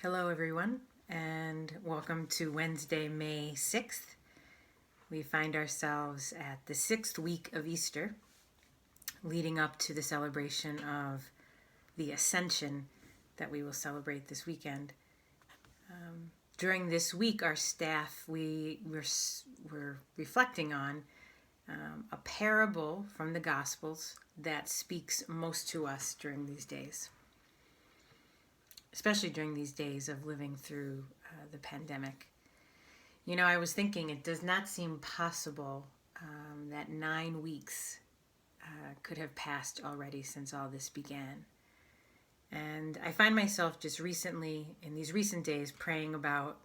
Hello, everyone, and welcome to Wednesday, May 6th. We find ourselves at the 6th week of Easter, leading up to the celebration of the Ascension that we will celebrate this weekend. During this week, our staff, we're reflecting on a parable from the Gospels that speaks most to us during these days, especially during these days of living through the pandemic. You know, I was thinking it does not seem possible that 9 weeks could have passed already since all this began. And I find myself just recently, in these recent days, praying about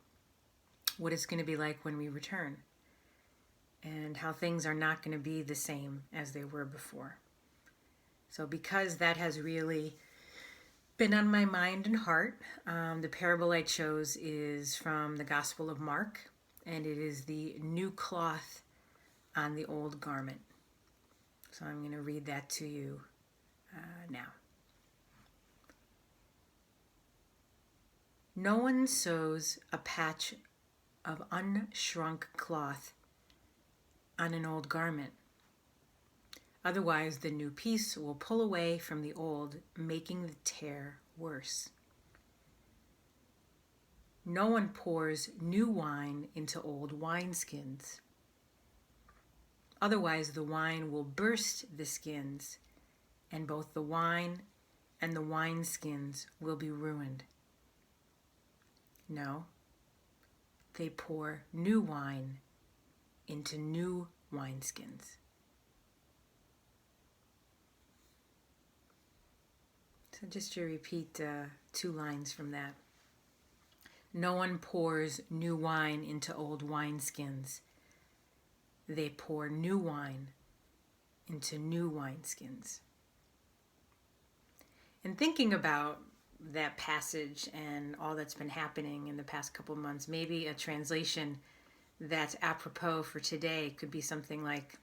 what it's going to be like when we return and how things are not going to be the same as they were before. So because that has really been on my mind and heart, the parable I chose is from the Gospel of Mark, and it is the new cloth on the old garment. So I'm going to read that to you now. No one sews a patch of unshrunk cloth on an old garment. Otherwise, the new piece will pull away from the old, making the tear worse. No one pours new wine into old wineskins. Otherwise, the wine will burst the skins, and both the wine and the wineskins will be ruined. No, they pour new wine into new wineskins. So just to repeat 2 lines from that. No one pours new wine into old wineskins. They pour new wine into new wineskins. And thinking about that passage and all that's been happening in the past couple months, maybe a translation that's apropos for today could be something like,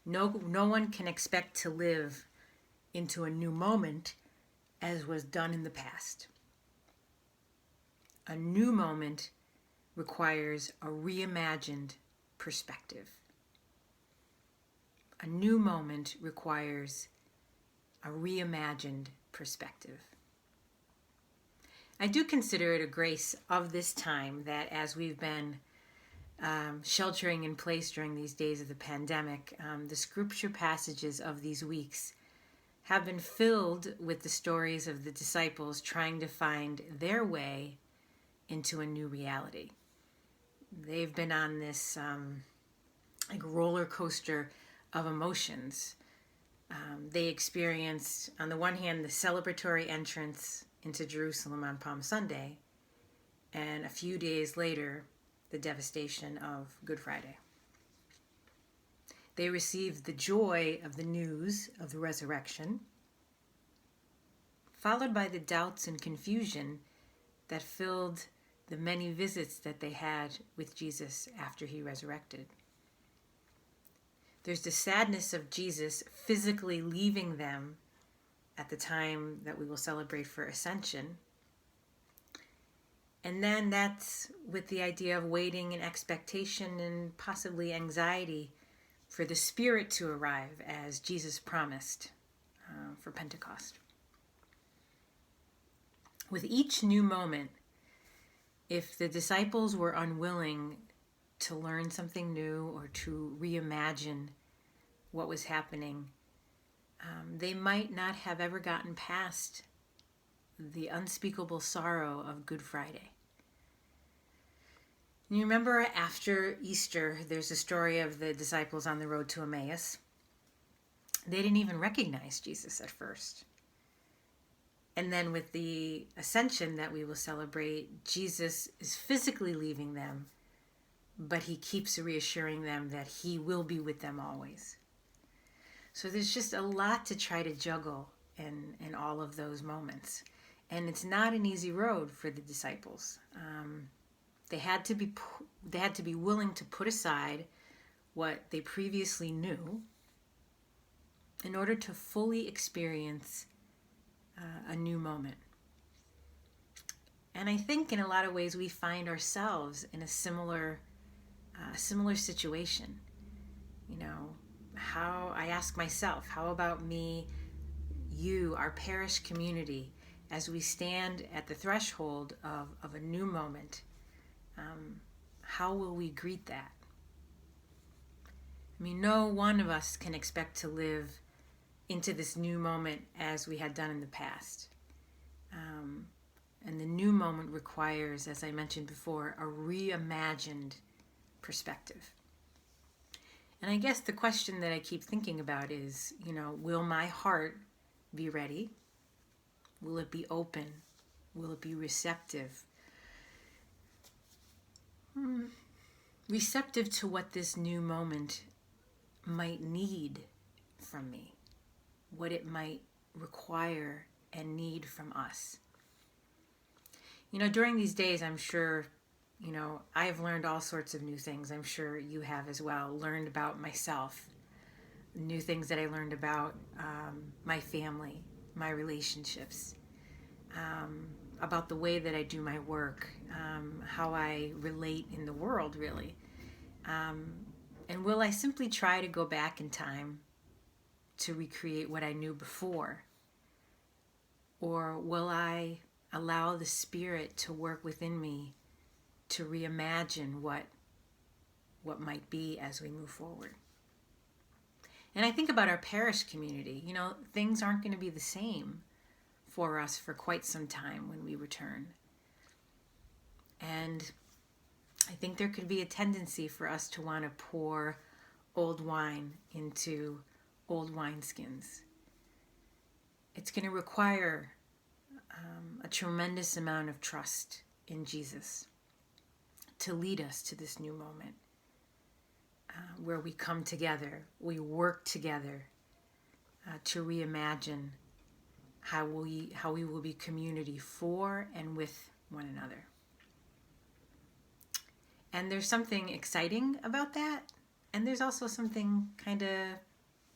no one can expect to live into a new moment as was done in the past. A new moment requires a reimagined perspective. A new moment requires a reimagined perspective. I do consider it a grace of this time that as we've been sheltering in place during these days of the pandemic, the scripture passages of these weeks have been filled with the stories of the disciples trying to find their way into a new reality. They've been on this roller coaster of emotions. They experienced, on the one hand, the celebratory entrance into Jerusalem on Palm Sunday, and a few days later, the devastation of Good Friday. They received the joy of the news of the resurrection, followed by the doubts and confusion that filled the many visits that they had with Jesus after he resurrected. There's the sadness of Jesus physically leaving them at the time that we will celebrate for Ascension. And then that's with the idea of waiting and expectation and possibly anxiety for the Spirit to arrive as Jesus promised for Pentecost. With each new moment, if the disciples were unwilling to learn something new or to reimagine what was happening, they might not have ever gotten past the unspeakable sorrow of Good Friday. You remember after Easter, there's a story of the disciples on the road to Emmaus. They didn't even recognize Jesus at first. And then with the Ascension that we will celebrate, Jesus is physically leaving them, but he keeps reassuring them that he will be with them always. So there's just a lot to try to juggle in all of those moments. And it's not an easy road for the disciples. They had to be willing to put aside what they previously knew in order to fully experience a new moment. And I think in a lot of ways we find ourselves in a similar situation. You know, how I ask myself, how about me, you, our parish community, as we stand at the threshold of a new moment? How will we greet that? I mean, no one of us can expect to live into this new moment as we had done in the past. And the new moment requires, as I mentioned before, a reimagined perspective. And I guess the question that I keep thinking about is, you know, will my heart be ready? Will it be open? Will it be receptive? Receptive to what this new moment might need from me, what it might require and need from us. You know, during these days, I'm sure, you know, I have learned all sorts of new things. I'm sure you have as well. Learned about myself, new things that I learned about my family, my relationships, about the way that I do my work, how I relate in the world, really. And will I simply try to go back in time to recreate what I knew before? Or will I allow the Spirit to work within me to reimagine what might be as we move forward? And I think about our parish community. You know, things aren't going to be the same for us for quite some time when we return. And I think there could be a tendency for us to want to pour old wine into old wineskins. It's going to require a tremendous amount of trust in Jesus to lead us to this new moment where we come together, we work together to reimagine how we will be community for and with one another. And there's something exciting about that, and there's also something kind of,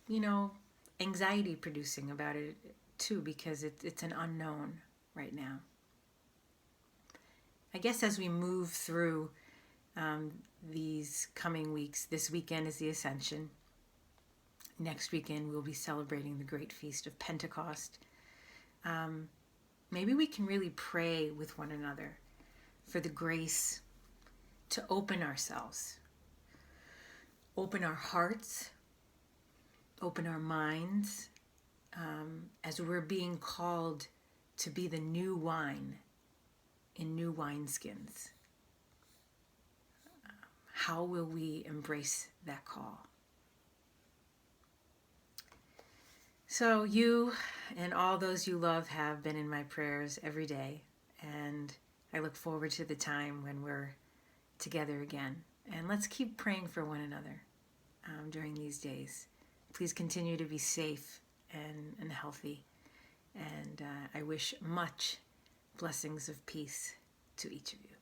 you know, anxiety producing about it too, because it's an unknown right now. I guess as we move through these coming weeks, this weekend is the Ascension. Next weekend we'll be celebrating the great feast of Pentecost. Maybe we can really pray with one another for the grace to open ourselves, open our hearts, open our minds, as we're being called to be the new wine in new wineskins. How will we embrace that call? So you and all those you love have been in my prayers every day, and I look forward to the time when we're together again. And let's keep praying for one another during these days. Please continue to be safe and healthy. And I wish much blessings of peace to each of you.